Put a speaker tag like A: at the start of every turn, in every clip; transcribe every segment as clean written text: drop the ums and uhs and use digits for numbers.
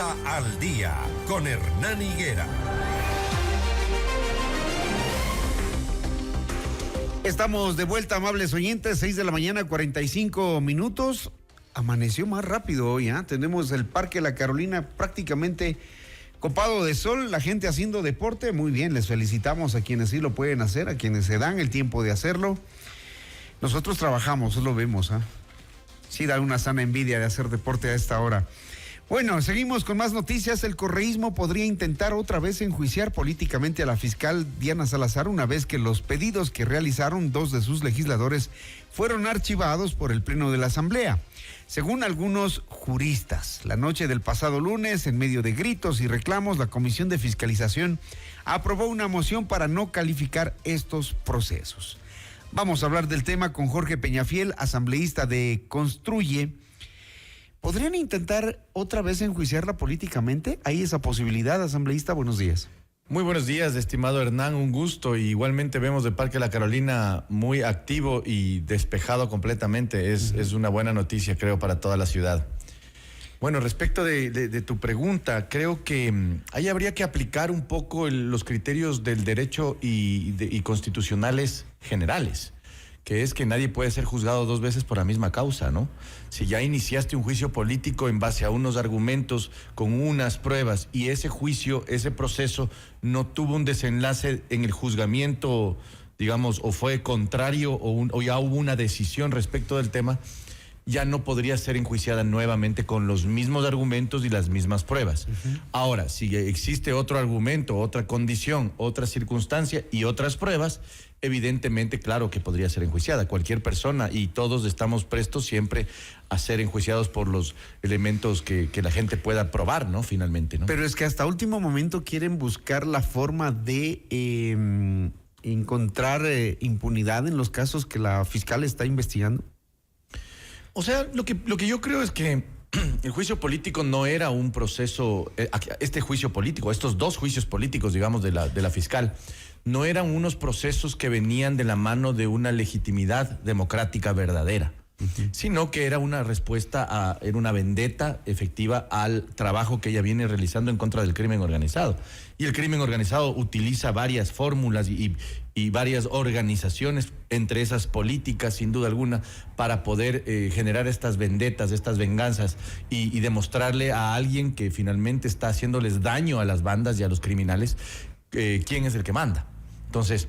A: Pauta al Día con Hernán Higuera.
B: Estamos de vuelta, amables oyentes, 6 de la mañana, 45 minutos. Amaneció más rápido hoy, ¿eh? Tenemos el Parque La Carolina prácticamente copado de sol, la gente haciendo deporte. Muy bien, les felicitamos a quienes sí lo pueden hacer, a quienes se dan el tiempo de hacerlo. Nosotros trabajamos, lo vemos, ¿eh? Sí da una sana envidia de hacer deporte a esta hora. Bueno, seguimos con más noticias. El correísmo podría intentar otra vez enjuiciar políticamente a la fiscal Diana Salazar una vez que los pedidos que realizaron dos de sus legisladores fueron archivados por el Pleno de la Asamblea. Según algunos juristas, la noche del pasado lunes, en medio de gritos y reclamos, la Comisión de Fiscalización aprobó una moción para no calificar estos procesos. Vamos a hablar del tema con Jorge Peñafiel, asambleísta de Construye. ¿Podrían intentar otra vez enjuiciarla políticamente? ¿Hay esa posibilidad, asambleísta? Buenos días.
C: Muy buenos días, estimado Hernán, un gusto. Y igualmente vemos el Parque La Carolina muy activo y despejado completamente. Es una buena noticia, creo, para toda la ciudad. Bueno, respecto de tu pregunta, creo que ahí habría que aplicar un poco los criterios del derecho y constitucionales generales, que es que nadie puede ser juzgado dos veces por la misma causa, ¿no? Si ya iniciaste un juicio político en base a unos argumentos con unas pruebas y ese juicio, ese proceso no tuvo un desenlace en el juzgamiento, digamos, o fue contrario o ya hubo una decisión respecto del tema, ya no podría ser enjuiciada nuevamente con los mismos argumentos y las mismas pruebas. Ahora, si existe otro argumento, otra condición, otra circunstancia y otras pruebas, evidentemente, claro que podría ser enjuiciada cualquier persona, y todos estamos prestos siempre a ser enjuiciados por los elementos que la gente pueda probar, ¿no? Finalmente, ¿no?
B: Pero es que hasta último momento quieren buscar la forma de encontrar impunidad en los casos que la fiscal está investigando.
C: O sea, lo que yo creo es que el juicio político no era un proceso, este juicio político, estos dos juicios políticos, digamos, de la fiscal, no eran unos procesos que venían de la mano de una legitimidad democrática verdadera, sino que era una respuesta era una vendetta efectiva al trabajo que ella viene realizando en contra del crimen organizado. Y el crimen organizado utiliza varias fórmulas y varias organizaciones, entre esas políticas, sin duda alguna, para poder generar estas vendetas, estas venganzas y demostrarle a alguien que finalmente está haciéndoles daño a las bandas y a los criminales quién es el que manda. Entonces,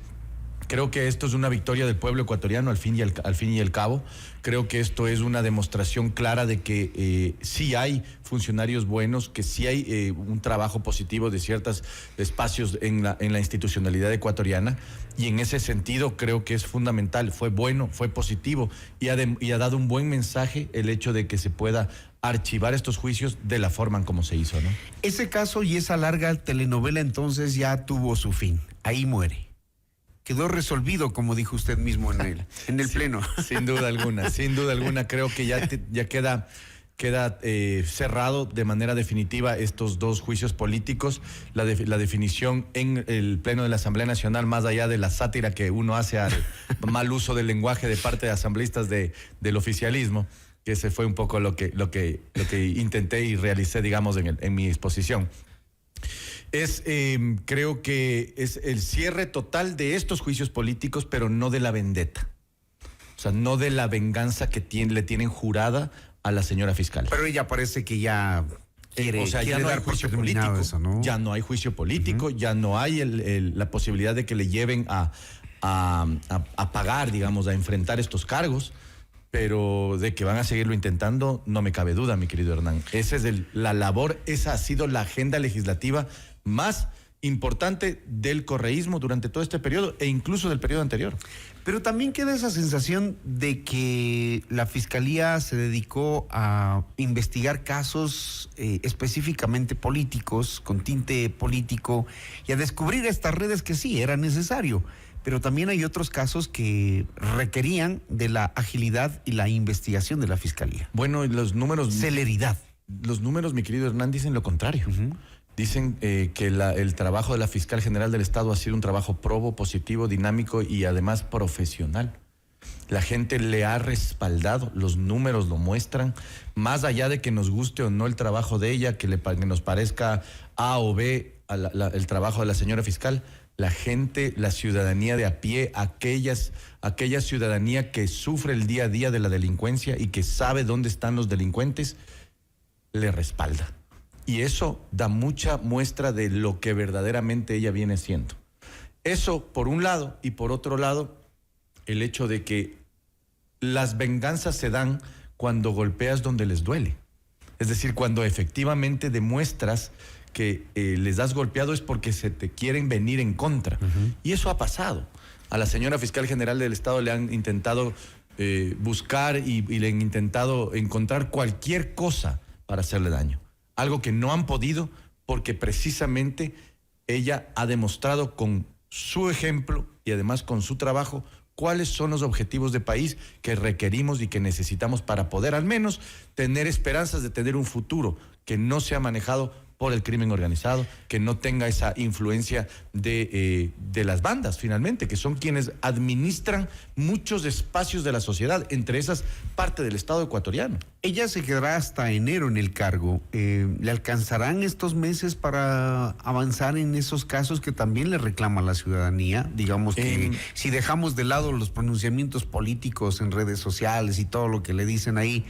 C: creo que esto es una victoria del pueblo ecuatoriano al fin y al cabo. Creo que esto es una demostración clara de que sí hay funcionarios buenos, que sí hay un trabajo positivo de ciertos espacios en la institucionalidad ecuatoriana, y en ese sentido creo que es fundamental, fue bueno, fue positivo y ha dado un buen mensaje el hecho de que se pueda archivar estos juicios de la forma en como se hizo, ¿no?
B: Ese caso y esa larga telenovela entonces ya tuvo su fin, ahí muere. Quedó resolvido, como dijo usted mismo en el
C: Sí,
B: Pleno.
C: Sin duda alguna, creo que ya queda cerrado de manera definitiva estos dos juicios políticos. La definición en el Pleno de la Asamblea Nacional, más allá de la sátira que uno hace al mal uso del lenguaje de parte de asambleístas del oficialismo, que ese fue un poco lo que intenté y realicé, digamos, en mi exposición. Creo que es el cierre total de estos juicios políticos, pero no de la vendetta. O sea, no de la venganza que le tienen jurada a la señora fiscal.
B: Pero ella parece que ya quiere,
C: o sea, ya no hay juicio político,
B: eso, ¿no?
C: Ya no hay juicio político, ya no hay la posibilidad de que le lleven a pagar, digamos, a enfrentar estos cargos. Pero de que van a seguirlo intentando, no me cabe duda, mi querido Hernán. Esa es la labor, esa ha sido la agenda legislativa más importante del correísmo durante todo este periodo e incluso del periodo anterior.
B: Pero también queda esa sensación de que la Fiscalía se dedicó a investigar casos específicamente políticos, con tinte político, y a descubrir estas redes que sí, era necesario. Pero también hay otros casos que requerían de la agilidad y la investigación de la Fiscalía.
C: Bueno, los números...
B: Celeridad.
C: Los números, mi querido Hernán, dicen lo contrario. Dicen que el trabajo de la Fiscal General del Estado ha sido un trabajo probo, positivo, dinámico y además profesional. La gente le ha respaldado, los números lo muestran, más allá de que nos guste o no el trabajo de ella, que nos parezca A o B el trabajo de la señora fiscal, la gente, la ciudadanía de a pie, aquella ciudadanía que sufre el día a día de la delincuencia y que sabe dónde están los delincuentes, le respalda. Y eso da mucha muestra de lo que verdaderamente ella viene siendo. Eso por un lado, y por otro lado, el hecho de que las venganzas se dan cuando golpeas donde les duele. Es decir, cuando efectivamente demuestras que les has golpeado es porque se te quieren venir en contra. Y eso ha pasado. A la señora fiscal general del Estado le han intentado buscar y le han intentado encontrar cualquier cosa para hacerle daño. Algo que no han podido porque precisamente ella ha demostrado con su ejemplo y además con su trabajo cuáles son los objetivos de país que requerimos y que necesitamos para poder al menos tener esperanzas de tener un futuro que no sea manejado por el crimen organizado, que no tenga esa influencia de las bandas, finalmente, que son quienes administran muchos espacios de la sociedad, entre esas parte del Estado ecuatoriano.
B: Ella se quedará hasta enero en el cargo. ¿Le alcanzarán estos meses para avanzar en esos casos que también le reclama la ciudadanía? Digamos que si dejamos de lado los pronunciamientos políticos en redes sociales y todo lo que le dicen ahí,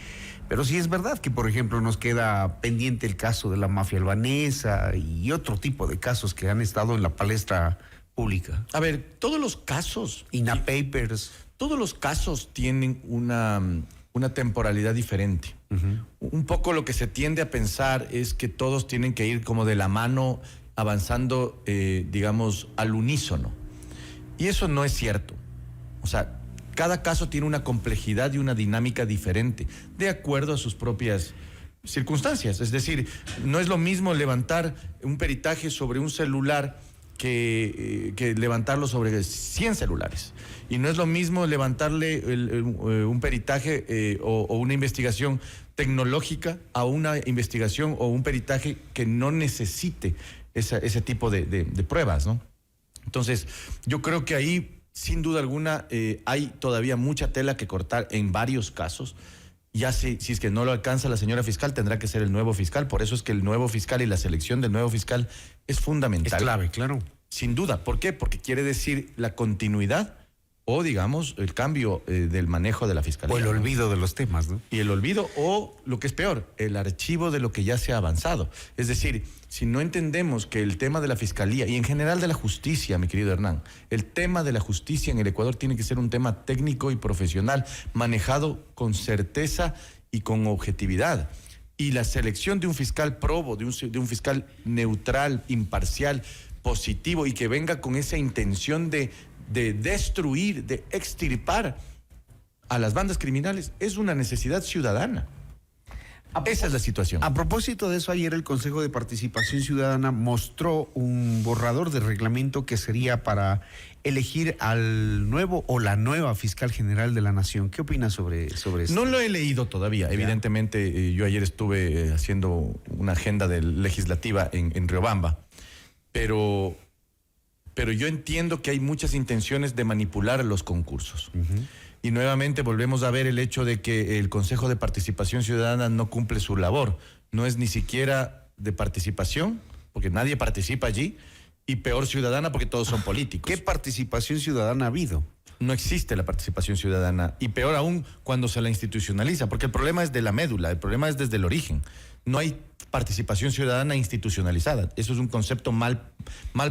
B: pero sí es verdad que, por ejemplo, nos queda pendiente el caso de la mafia albanesa y otro tipo de casos que han estado en la palestra pública.
C: A ver, todos los casos...
B: INA Papers.
C: Todos los casos tienen una temporalidad diferente. Un poco lo que se tiende a pensar es que todos tienen que ir como de la mano avanzando, digamos, al unísono. Y eso no es cierto. O sea, cada caso tiene una complejidad y una dinámica diferente, de acuerdo a sus propias circunstancias. Es decir, no es lo mismo levantar un peritaje sobre un celular que levantarlo sobre 100 celulares. Y no es lo mismo levantarle un peritaje o una investigación tecnológica a una investigación o un peritaje que no necesite ese tipo de pruebas, ¿no? Entonces, yo creo que ahí, sin duda alguna, hay todavía mucha tela que cortar en varios casos. Ya si es que no lo alcanza la señora fiscal, tendrá que ser el nuevo fiscal. Por eso es que el nuevo fiscal y la selección del nuevo fiscal es fundamental.
B: Es clave, claro.
C: Sin duda. ¿Por qué? Porque quiere decir la continuidad o, digamos, el cambio del manejo de la fiscalía.
B: O el olvido de los temas, ¿no?
C: Y el olvido, o lo que es peor, el archivo de lo que ya se ha avanzado. Es decir, si no entendemos que el tema de la fiscalía y en general de la justicia, mi querido Hernán, el tema de la justicia en el Ecuador tiene que ser un tema técnico y profesional, manejado con certeza y con objetividad. Y la selección de un fiscal probo, de un fiscal neutral, imparcial, positivo y que venga con esa intención de destruir, de extirpar a las bandas criminales, es una necesidad ciudadana. Esa es la situación.
B: A propósito de eso, ayer el Consejo de Participación Ciudadana mostró un borrador de reglamento que sería para elegir al nuevo o la nueva fiscal general de la Nación. ¿Qué opinas sobre esto?
C: No lo he leído todavía. ¿Ya? Evidentemente, yo ayer estuve haciendo una agenda legislativa en Riobamba, pero yo entiendo que hay muchas intenciones de manipular los concursos. Y nuevamente volvemos a ver el hecho de que el Consejo de Participación Ciudadana no cumple su labor. No es ni siquiera de participación, porque nadie participa allí, y peor ciudadana porque todos son políticos.
B: ¿Qué participación ciudadana ha habido?
C: No existe la participación ciudadana, y peor aún cuando se la institucionaliza, porque el problema es de la médula, el problema es desde el origen. No hay participación ciudadana institucionalizada. Eso es un concepto mal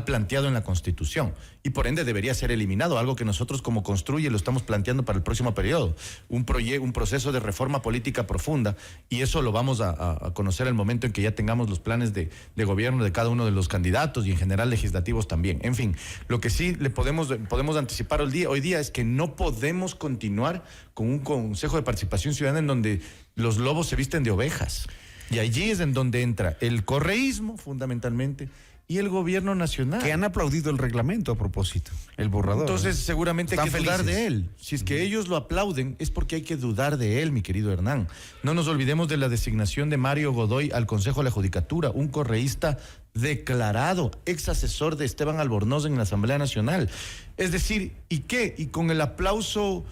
C: planteado en la Constitución y por ende debería ser eliminado, algo que nosotros como Construye lo estamos planteando para el próximo periodo, un proceso de reforma política profunda, y eso lo vamos a conocer el momento en que ya tengamos los planes de gobierno de cada uno de los candidatos y en general legislativos también. En fin, lo que sí le podemos anticipar hoy día es que no podemos continuar con un Consejo de Participación Ciudadana en donde los lobos se visten de ovejas. Y allí es en donde entra el correísmo, fundamentalmente, y el gobierno nacional.
B: Que han aplaudido el reglamento a propósito, el borrador.
C: Entonces, seguramente hay que dudar de él. Si es que ellos lo aplauden, es porque hay que dudar de él, mi querido Hernán. No nos olvidemos de la designación de Mario Godoy al Consejo de la Judicatura, un correísta declarado, ex asesor de Esteban Albornoz en la Asamblea Nacional. Es decir, ¿y qué? Y con el aplauso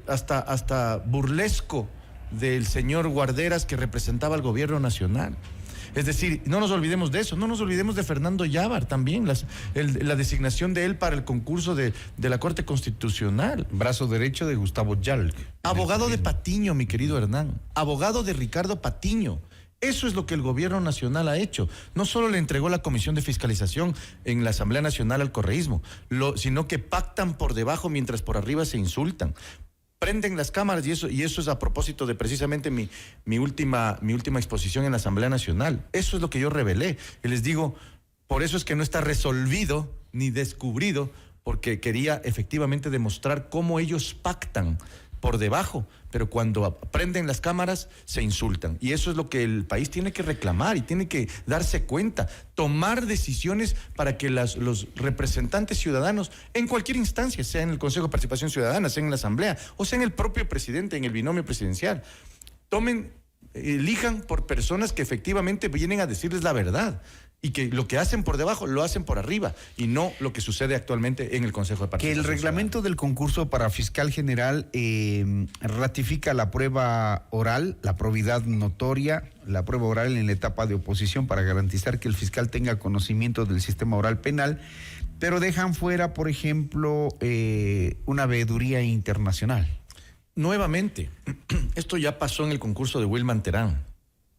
C: hasta burlesco del señor Guarderas, que representaba al gobierno nacional. Es decir, no nos olvidemos de eso, no nos olvidemos de Fernando Yávar también, la designación de él para el concurso de la Corte Constitucional.
B: Brazo derecho de Gustavo Yalc.
C: Abogado de Patiño, mi querido Hernán, abogado de Ricardo Patiño. Eso es lo que el gobierno nacional ha hecho. No solo le entregó la comisión de fiscalización en la Asamblea Nacional al correísmo, sino que pactan por debajo mientras por arriba se insultan. Prenden las cámaras y eso es a propósito de precisamente mi última exposición en la Asamblea Nacional. Eso es lo que yo revelé. Y les digo, por eso es que no está resolvido ni descubrido, porque quería efectivamente demostrar cómo ellos pactan por debajo, pero cuando prenden las cámaras se insultan. Y eso es lo que el país tiene que reclamar y tiene que darse cuenta, tomar decisiones para que los representantes ciudadanos, en cualquier instancia, sea en el Consejo de Participación Ciudadana, sea en la Asamblea, o sea en el propio presidente, en el binomio presidencial, elijan por personas que efectivamente vienen a decirles la verdad. Y que lo que hacen por debajo lo hacen por arriba y no lo que sucede actualmente en el Consejo de Participación.
B: Que el reglamento del concurso para fiscal general ratifica la prueba oral, la probidad notoria, la prueba oral en la etapa de oposición para garantizar que el fiscal tenga conocimiento del sistema oral penal, pero dejan fuera, por ejemplo, una veeduría internacional.
C: Nuevamente, esto ya pasó en el concurso de Wilman Terán.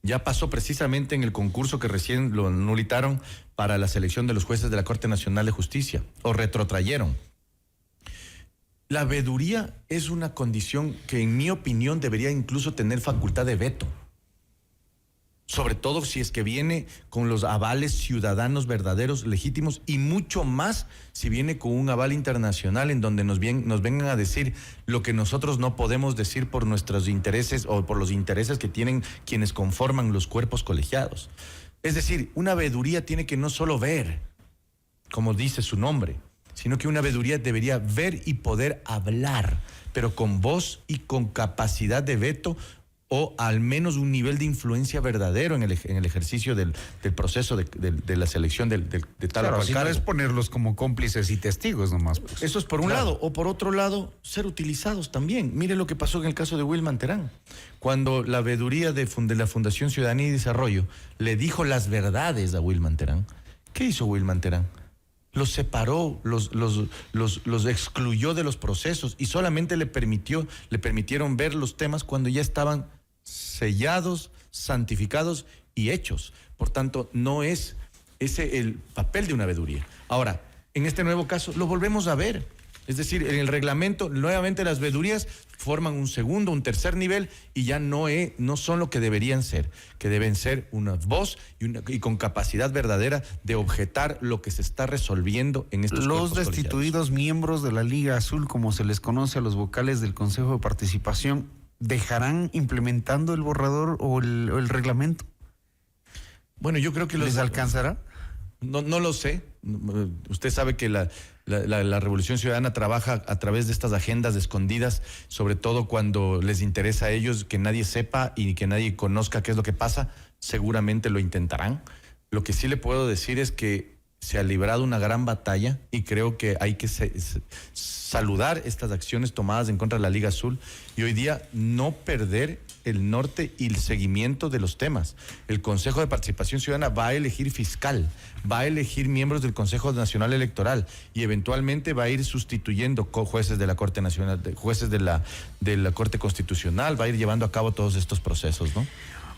C: Ya pasó precisamente en el concurso que recién lo anulitaron para la selección de los jueces de la Corte Nacional de Justicia, o retrotrayeron. La veeduría es una condición que, en mi opinión, debería incluso tener facultad de veto. Sobre todo si es que viene con los avales ciudadanos verdaderos, legítimos, y mucho más si viene con un aval internacional en donde nos vengan a decir lo que nosotros no podemos decir por nuestros intereses o por los intereses que tienen quienes conforman los cuerpos colegiados. Es decir, una veeduría tiene que no solo ver, como dice su nombre, sino que una veeduría debería ver y poder hablar, pero con voz y con capacidad de veto, o al menos un nivel de influencia verdadero en el ejercicio del proceso de la selección de tal o cual
B: cargo. Es ponerlos como cómplices y testigos nomás. Pues.
C: Eso es por un lado. O por otro lado, ser utilizados también. Mire lo que pasó en el caso de Wilman Terán. Cuando la veeduría de la Fundación Ciudadanía y Desarrollo le dijo las verdades a Wilman Terán, ¿qué hizo Wilman Terán? Los separó, los excluyó de los procesos y solamente le permitieron ver los temas cuando ya estaban sellados, santificados y hechos. Por tanto, no es ese el papel de una veeduría. Ahora, en este nuevo caso, lo volvemos a ver. Es decir, en el reglamento, nuevamente las veedurías forman un segundo, un tercer nivel y ya no son lo que deberían ser, que deben ser una voz y con capacidad verdadera de objetar lo que se está resolviendo en estos
B: Los destituidos miembros de la Liga Azul, como se les conoce a los vocales del Consejo de Participación, ¿dejarán implementando el borrador o el reglamento?
C: Bueno, yo creo que
B: ¿les alcanzará?
C: No lo sé. Usted sabe que la Revolución Ciudadana trabaja a través de estas agendas escondidas, sobre todo cuando les interesa a ellos que nadie sepa y que nadie conozca qué es lo que pasa. Seguramente lo intentarán. Lo que sí le puedo decir es que se ha librado una gran batalla y creo que hay que saludar estas acciones tomadas en contra de la Liga Azul y hoy día no perder el norte y el seguimiento de los temas. El Consejo de Participación Ciudadana va a elegir fiscal, va a elegir miembros del Consejo Nacional Electoral y eventualmente va a ir sustituyendo jueces de la Corte Nacional, jueces de la Corte Constitucional, va a ir llevando a cabo todos estos procesos, ¿no?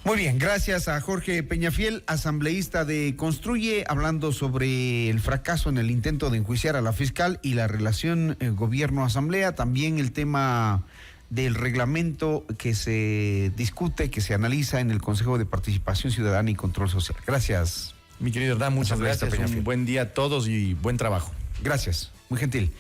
B: Muy bien, gracias a Jorge Peñafiel, asambleísta de Construye, hablando sobre el fracaso en el intento de enjuiciar a la fiscal y la relación gobierno-asamblea, también el tema del reglamento que se discute, que se analiza en el Consejo de Participación Ciudadana y Control Social. Gracias.
C: Mi querido Hernán, muchas gracias. Un buen día a todos y buen trabajo.
B: Gracias, muy gentil.